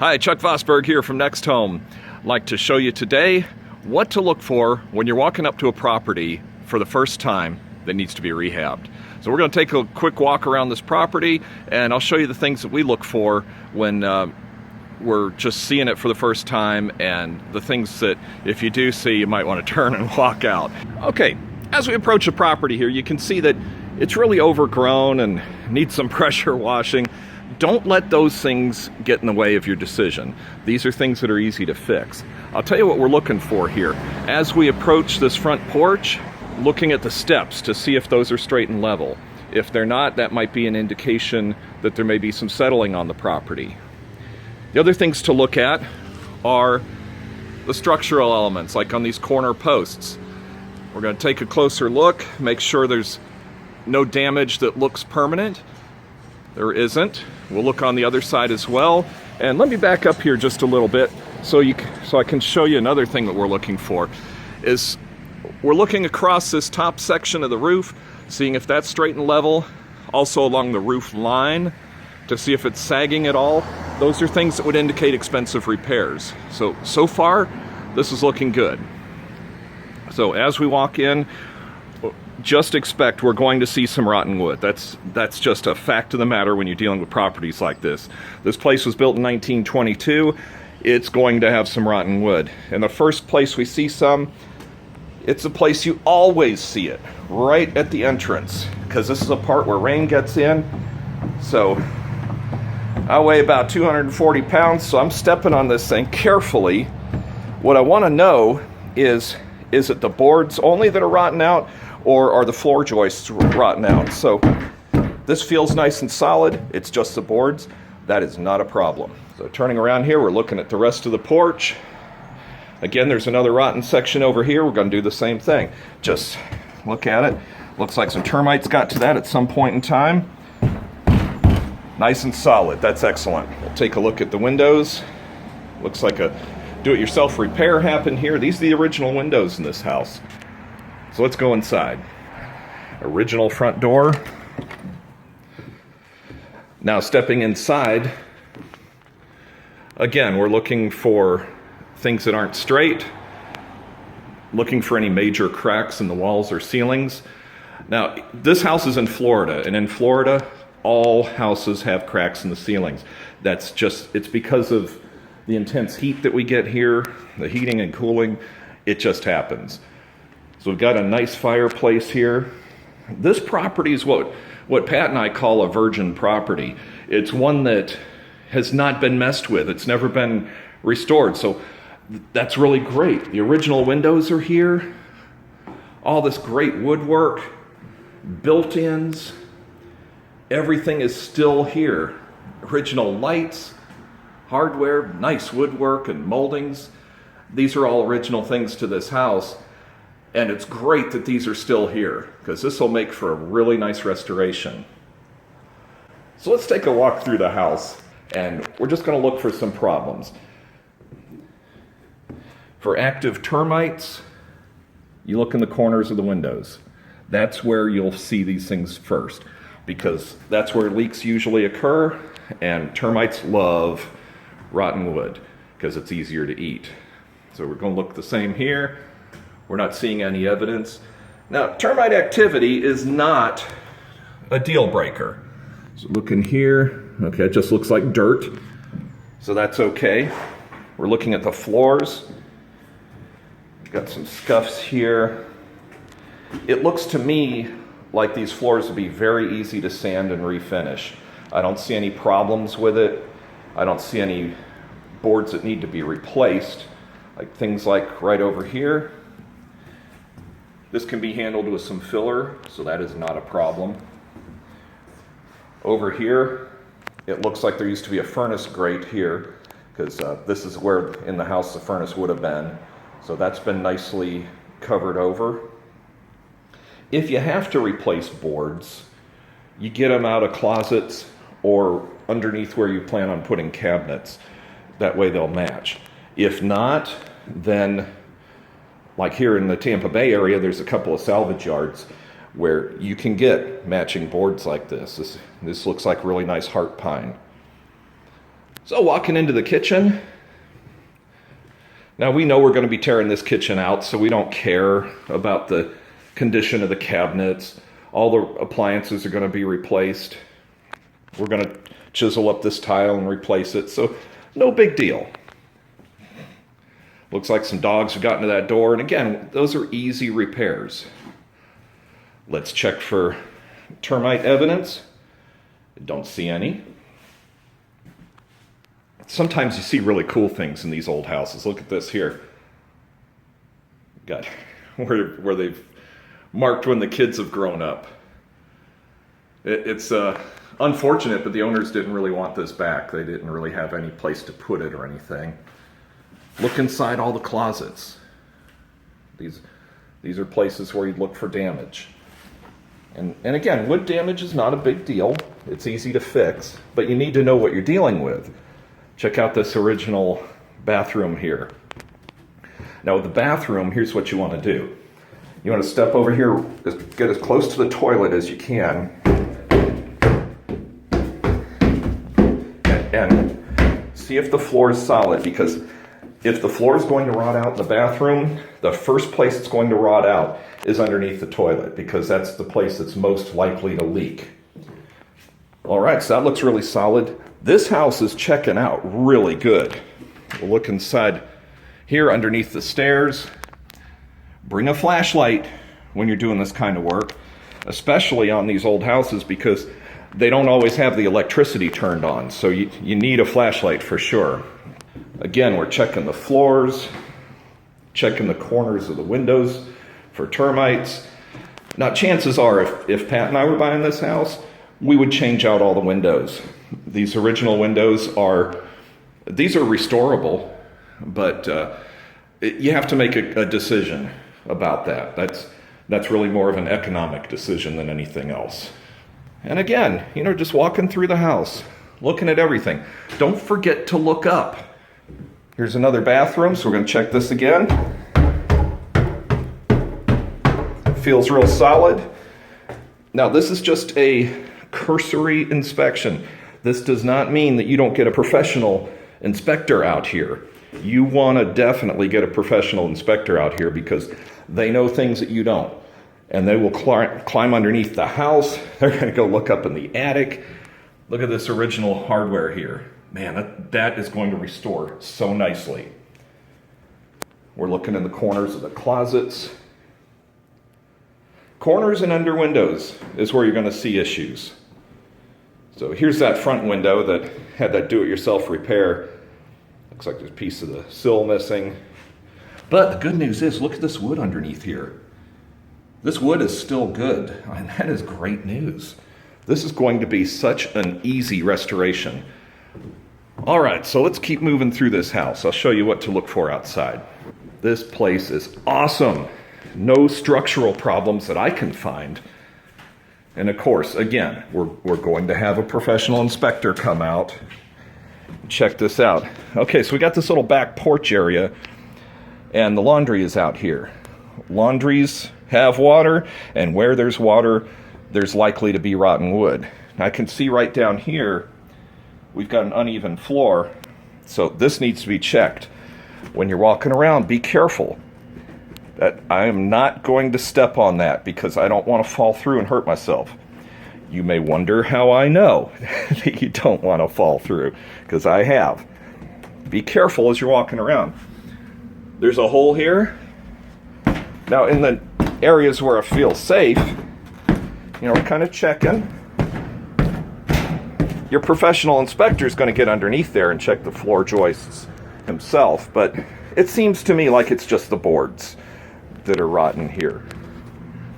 Hi, Chuck Vosburgh here from NextHome. I'd like to show you today what to look for when you're walking up to a property for the first time that needs to be rehabbed. So we're going to take a quick walk around this property and I'll show you the things that we look for when we're just seeing it for the first time, and the things that if you do see, you might want to turn and walk out. Okay, as we approach the property here, you can see that it's really overgrown and needs some pressure washing. Don't let those things get in the way of your decision. These are things that are easy to fix. I'll tell you what we're looking for here. As we approach this front porch, looking at the steps to see if those are straight and level. If they're not, that might be an indication that there may be some settling on the property. The other things to look at are the structural elements, like on these corner posts. We're going to take a closer look, make sure there's no damage that looks permanent. There isn't. We'll look on the other side as well. And let me back up here just a little bit so I can show you another thing that we're looking for. Is we're looking across this top section of the roof, seeing if that's straight and level, also along the roof line to see if it's sagging at all. Those are things that would indicate expensive repairs. So far, this is looking good. So as we walk in, just expect we're going to see some rotten wood. That's just a fact of the matter when you're dealing with properties like this. This place was built in 1922. It's going to have some rotten wood. And the first place we see some, it's a place you always see it, right at the entrance, because this is a part where rain gets in. So I weigh about 240 pounds, so I'm stepping on this thing carefully. What I want to know is it the boards only that are rotten out, or are the floor joists rotten out? So this feels nice and solid. It's just the boards. That is not a problem. So turning around here, we're looking at the rest of the porch. Again, there's another rotten section over here. We're going to do the same thing. Just look at it. Looks like some termites got to that at some point in time. Nice and solid. That's excellent. We'll take a look at the windows. Looks like a do-it-yourself repair happened here. These are the original windows in this house. So let's go inside. Original front door. Now stepping inside, again, we're looking for things that aren't straight, looking for any major cracks in the walls or ceilings. Now, this house is in Florida, and in Florida, all houses have cracks in the ceilings. It's because of the intense heat that we get here, the heating and cooling, it just happens. So we've got a nice fireplace here. This property is what Pat and I call a virgin property. It's one that has not been messed with. It's never been restored. So that's really great. The original windows are here. All this great woodwork, built-ins, everything is still here. Original lights, hardware, nice woodwork and moldings. These are all original things to this house. And it's great that these are still here, because this will make for a really nice restoration. So let's take a walk through the house, and we're just going to look for some problems. For active termites, you look in the corners of the windows. That's where you'll see these things first, because that's where leaks usually occur, and termites love rotten wood because it's easier to eat. So we're going to look the same here. We're not seeing any evidence. Now, termite activity is not a deal breaker. So look in here. Okay, it just looks like dirt. So that's okay. We're looking at the floors. Got some scuffs here. It looks to me like these floors would be very easy to sand and refinish. I don't see any problems with it. I don't see any boards that need to be replaced. Like things like right over here. This can be handled with some filler, so that is not a problem. Over here, it looks like there used to be a furnace grate here, because this is where in the house the furnace would have been. So that's been nicely covered over. If you have to replace boards, you get them out of closets or underneath where you plan on putting cabinets. That way they'll match. If not, then like here in the Tampa Bay area, there's a couple of salvage yards where you can get matching boards like this. This looks like really nice heart pine. So walking into the kitchen, now we know we're going to be tearing this kitchen out, so we don't care about the condition of the cabinets. All the appliances are going to be replaced. We're going to chisel up this tile and replace it, so no big deal. Looks like some dogs have gotten to that door, and again, those are easy repairs. Let's check for termite evidence. Don't see any. Sometimes you see really cool things in these old houses. Look at this here. Got where they've marked when the kids have grown up. It's unfortunate, but the owners didn't really want this back. They didn't really have any place to put it or anything. Look inside all the closets. These are places where you'd look for damage. And again, wood damage is not a big deal. It's easy to fix, but you need to know what you're dealing with. Check out this original bathroom here. Now with the bathroom, here's what you want to do. You want to step over here, get as close to the toilet as you can, and see if the floor is solid, because if the floor is going to rot out in the bathroom, the first place it's going to rot out is underneath the toilet, because that's the place that's most likely to leak. All right, so that looks really solid. This house is checking out really good. We'll look inside here underneath the stairs. Bring a flashlight when you're doing this kind of work, especially on these old houses, because they don't always have the electricity turned on, so you need a flashlight for sure. Again, we're checking the floors, checking the corners of the windows for termites. Now, chances are, if Pat and I were buying this house, we would change out all the windows. These original windows are restorable, but you have to make a decision about that. That's really more of an economic decision than anything else. And again, just walking through the house, looking at everything. Don't forget to look up. Here's another bathroom, so we're going to check this again. Feels real solid. Now, this is just a cursory inspection. This does not mean that you don't get a professional inspector out here. You want to definitely get a professional inspector out here, because they know things that you don't. And they will climb underneath the house. They're going to go look up in the attic. Look at this original hardware here. Man, that is going to restore so nicely. We're looking in the corners of the closets. Corners and under windows is where you're going to see issues. So here's that front window that had that do-it-yourself repair. Looks like there's a piece of the sill missing. But the good news is, look at this wood underneath here. This wood is still good, and that is great news. This is going to be such an easy restoration. All right, so let's keep moving through this house. I'll show you what to look for outside. This place is awesome. No structural problems that I can find. And of course, again, we're going to have a professional inspector come out and check this out. Okay, so we got this little back porch area, and the laundry is out here. Laundries have water, and where there's water, there's likely to be rotten wood. I can see right down here, we've got an uneven floor, so this needs to be checked. When you're walking around, be careful. That I am not going to step on that, because I don't want to fall through and hurt myself. You may wonder how I know that you don't want to fall through, because I have. Be careful as you're walking around. There's a hole here. Now, in the areas where I feel safe, we're kind of checking. Your professional inspector is going to get underneath there and check the floor joists himself, but it seems to me like it's just the boards that are rotten here.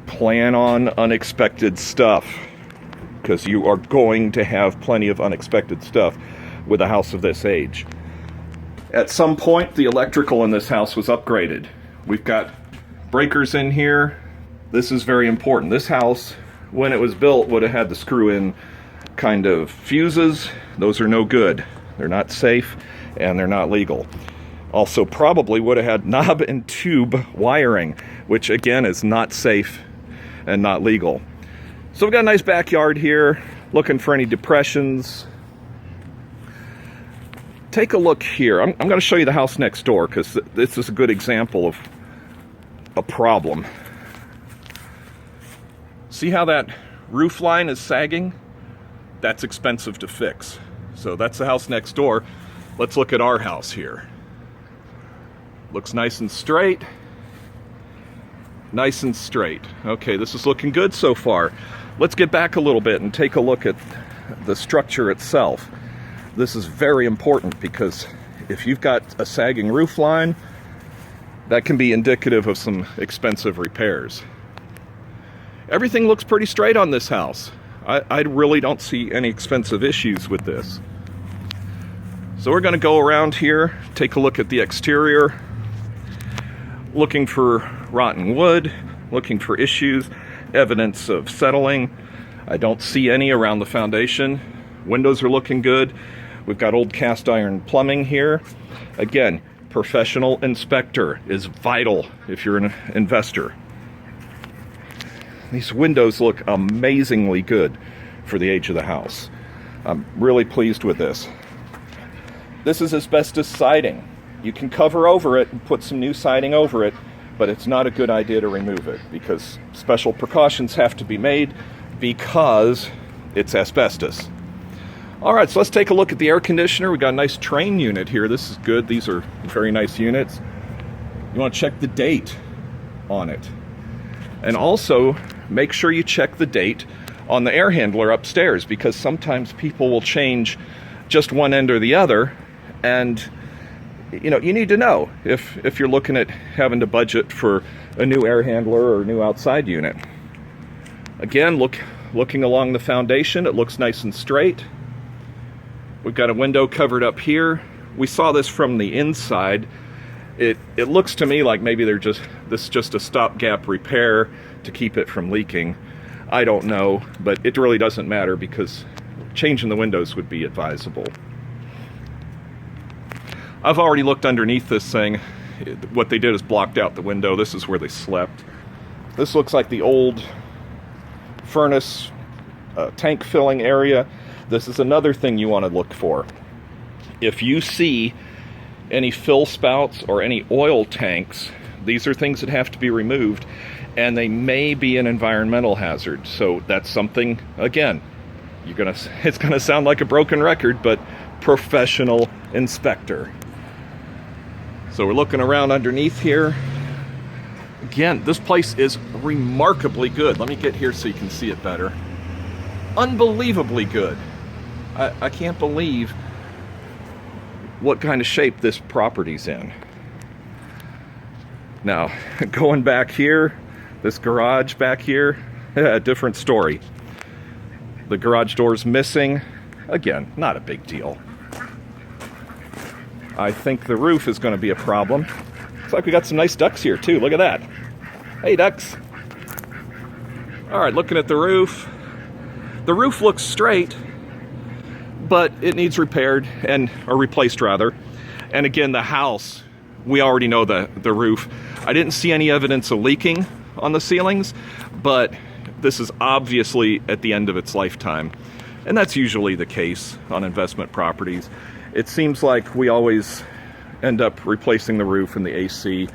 Plan on unexpected stuff, because you are going to have plenty of unexpected stuff with a house of this age. At some point, the electrical in this house was upgraded. We've got breakers in here. This is very important. This house, when it was built, would have had the screw-in kind of fuses. Those are no good. They're not safe, and they're not legal. Also, probably would have had knob and tube wiring, which again is not safe and not legal. So we've got a nice backyard here, looking for any depressions. take a look here. I'm going to show you the house next door because this is a good example of a problem. See how that roof line is sagging? That's expensive to fix. So that's the house next door. Let's look at our house here. Looks nice and straight. Nice and straight. Okay, this is looking good so far. Let's get back a little bit and take a look at the structure itself. This is very important because if you've got a sagging roof line, that can be indicative of some expensive repairs. Everything looks pretty straight on this house. I really don't see any expensive issues with this. So we're going to go around here, take a look at the exterior, looking for rotten wood, looking for issues, evidence of settling. I don't see any around the foundation. Windows are looking good. We've got old cast iron plumbing here. Again, professional inspector is vital if you're an investor. These windows look amazingly good for the age of the house. I'm really pleased with this. This is asbestos siding. You can cover over it and put some new siding over it, but it's not a good idea to remove it because special precautions have to be made because it's asbestos. All right, so let's take a look at the air conditioner. We've got a nice train unit here. This is good. These are very nice units. You want to check the date on it. And also, make sure you check the date on the air handler upstairs because sometimes people will change just one end or the other. And, you know, you need to know if you're looking at having to budget for a new air handler or a new outside unit. Again, looking along the foundation, it looks nice and straight. We've got a window covered up here. We saw this from the inside. It looks to me like maybe this is just a stopgap repair to keep it from leaking. I don't know, but it really doesn't matter because changing the windows would be advisable. I've already looked underneath this thing. What they did is blocked out the window. This is where they slept. This looks like the old furnace tank filling area. This is another thing you want to look for. If you see any fill spouts or any oil tanks, these are things that have to be removed, and they may be an environmental hazard. So that's something, again, it's gonna sound like a broken record, but professional inspector. So we're looking around underneath here. Again, this place is remarkably good. Let me get here so you can see it better. Unbelievably good. I can't believe what kind of shape this property's in. Now, going back here, this garage back here, a different story. The garage door's missing. Again, not a big deal. I think the roof is going to be a problem. Looks like we got some nice ducks here too. Look at that. Hey, ducks. All right, looking at the roof. The roof looks straight, but it needs repaired or replaced rather. And again, the house, we already know the roof. I didn't see any evidence of leaking on the ceilings, but this is obviously at the end of its lifetime. And that's usually the case on investment properties. It seems like we always end up replacing the roof and the AC,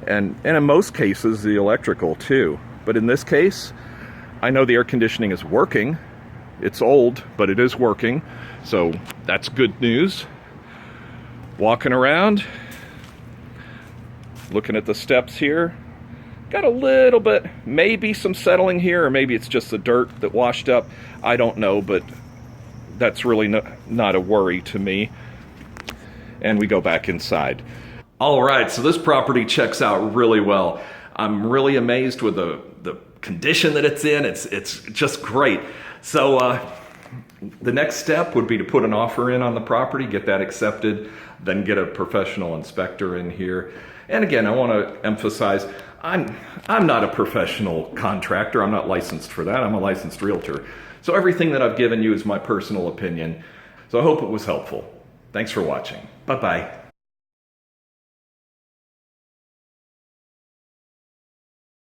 and in most cases the electrical too. But in this case, I know the air conditioning is working. It's old, but it is working, so that's good news. Walking around, looking at the steps here. Got a little bit, maybe some settling here, or maybe it's just the dirt that washed up. I don't know, but that's really not a worry to me. And we go back inside. All right, so this property checks out really well. I'm really amazed with the condition that it's in. It's just great. So the next step would be to put an offer in on the property, get that accepted, then get a professional inspector in here. And again, I want to emphasize, I'm not a professional contractor. I'm not licensed for that. I'm a licensed realtor. So everything that I've given you is my personal opinion. So I hope it was helpful. Thanks for watching. Bye-bye.